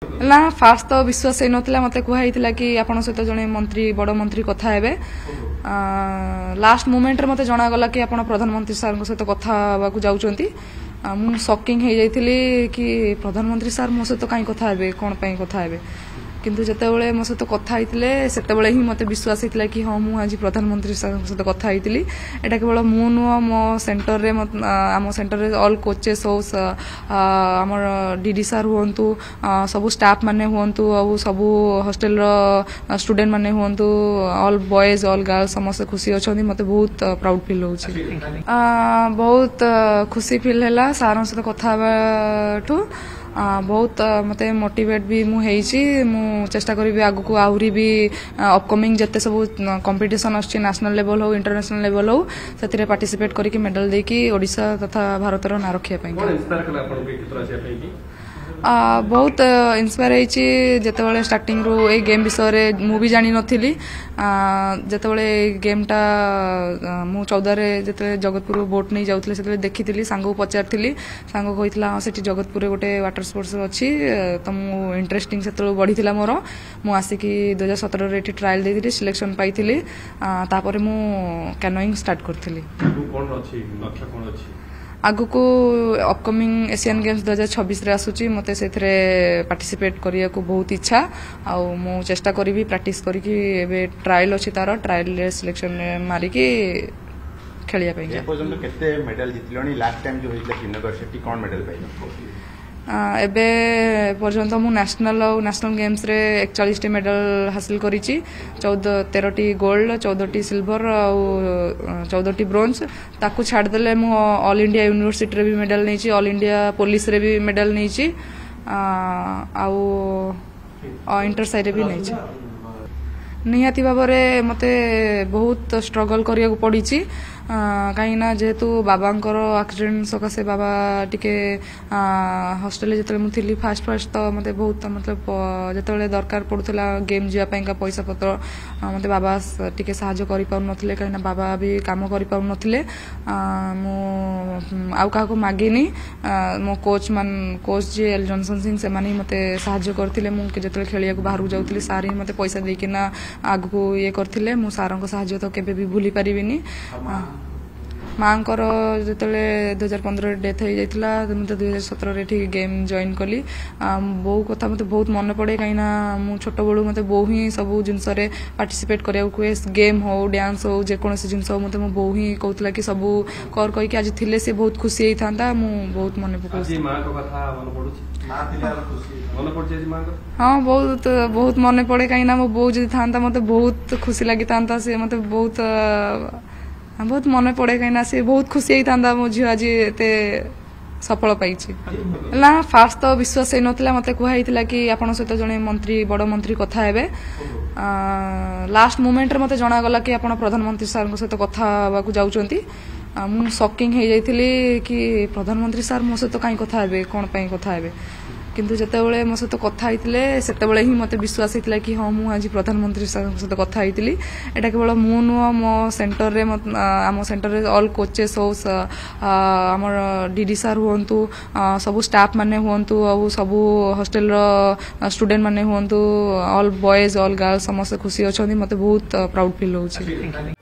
ना फास्ट तो विश्वास ही नथिला मते कहैतिला कि आपण सहित जने मंत्री बड़ मंत्री कथा हेबे लास्ट मोमेंट रे मते जणा गला कि आपण प्रधानमंत्री सर सहित कथा बाकू जाउचंती मु शॉकिंग हे जाइथिली कि प्रधानमंत्री सर मो सहित काई कथा हेबे कोन पई कथा हेबे किंतु जेतेबेले मो सहित कथा होइतिले सेतेबेले ही मते विश्वास होइतिला कि हां मु आज प्रधानमंत्री सर सहित कथा होइतिली एटा केवल मु नुआ मो सेंटर रे आम सेंटर रे ऑल कोचेस हो हमर डीडी सर हुंतु सब स्टाफ माने हुंतु और सब हॉस्टल रो स्टूडेंट माने हुंतु ऑल बॉयज ऑल गर्ल्स समस्त खुशी अछंदी मते बहुत प्राउड फील होउची बहुत खुशी फील हैला सार सहित कथा बाठू बहुत मते मोटिवेट भी मु हेइची मु चेष्टा करी आगु को आहुरी भी अपकमिंग जते सब कंपटीशन अछि नेशनल लेवल हो इंटरनेशनल लेवल हो सेतिरे पार्टिसिपेट करी कि मेडल दे कि ओडिसा तथा भारत रो ना रखिया पई कोन इंस्पायर कला आपन के कितरा छै पई कि बहुत इंस्पायर होइची जेतेबेले स्टार्टिंग रो ए गेम विषय रे मु भी जानि नथिली जेतेबेले गेम टा मु 14 रे जेते जगतपुर बोट नै जाउतले सेते देखिथिली सांगो पचारथिली सांगो कहितला सेठी जगतपुर रे गोटे वाटर स्पोर्ट्स अछि त मु इंटरेस्टिंग सेतो बढ़िथिला मोर मु आसी कि 2017 रे एठी ट्रायल देथिली सिलेक्शन पाइथिली तापर मु कैनोइंग स्टार्ट करथिली कोन अछि लक्ष्य कोन अछि आगु को अपकमिंग एशियन गेम्स 2026 रे आसुची मते सेथरे पार्टिसिपेट करिया को बहुत इच्छा आ मु चेष्टा करिवि प्रैक्टिस करी कि एबे ट्रायल अछि तारो ट्रायल रे सिलेक्शन मारी कि खेलिया पई ए पर्यंत केते मेडल जितलनी लास्ट टाइम जो होइला श्रीनगर सेठी कोन मेडल पाइलो एबे पर्यंत मु नेशनल गेम्स रे 41 टी मेडल हासिल करिची 13 टी गोल्ड 14 टी सिल्वर और 14 टी ब्रोंज ताकू छाड़ देले मु ऑल इंडिया यूनिवर्सिटी रे भी मेडल नैची ऑल इंडिया पुलिस रे भी मेडल नैची आ इंटर साइड रे भी नैची निहाती भाबरे मते बहुत स्ट्रगल करिया को पड़ीची कहीं जेहेतु बाबांकर एक्सीडेंट सकाशे बाबा टिके हॉस्टल जिते मुझे फास्ट तो मते बहुत मतलब जिते दरकार पड़ूला गेम जावाई का पैसा पत्र मते बाबा टिके साहाय्य कर पारे कहीं बाबा भी काम कर पारे आउ क्या मागिनी मो coach G L Johnson Singh से मते साहाय्य करते मुझे खेलिया बाहर जाऊँगी सार ही मते पैसा देकिना आगु ये करते मु सार साहाय्य तो केबे भी भूली पारिबिनी मांकर जिते 2015 डेथ हो जाता 2017 ठीक गेम जॉइन कली बो कथा मत बहुत मन पड़े कहीं मु छोट बड़ू मत बो ही सब जिनस पार्टिसिपेट करिया को गेम हो डांस हो जेकोसी जिनस मत मो बो ही कहूला कि सब कर कहीकि आज थिले से बहुत खुशी होता मु बहुत मन पकड़ हाँ बहुत मन पड़े कहीं मो बो जी था मत बहुत खुशी लगी था सी मत बहुत मन पड़े कहीं से बहुत खुशी होता मो झील आज एते सफल पाई ना फास्ट तो विश्वास ही नथिला मते कहैतिला कि आपण सहित जने मंत्री बड़ मंत्री कथा हेबे लास्ट मोमेंट रे मते जणा गला कि आपण प्रधानमंत्री सर सहित कथा बाकू जाउचंती मु शॉकिंग हे जाइथिली कि प्रधानमंत्री सर मो सहित काई कथा हेबे कोन पई कथा हेबे किंतु जेतेबेले मो सहित कथा होइतिले सेतेबेले ही मते विश्वास होइतिला कि हां मु आज प्रधानमंत्री सर सहित कथा होइतिली एटा केवल मु नुआ मो सेंटर रे आम सेंटर रे ऑल कोचेस हो हमर डीडी सर हुंतु सब स्टाफ माने हुंतु और सब हॉस्टल रो स्टूडेंट माने हुंतु ऑल बॉयज ऑल गर्ल्स समस्त खुशी अछंदी मते बहुत प्राउड फील होउची।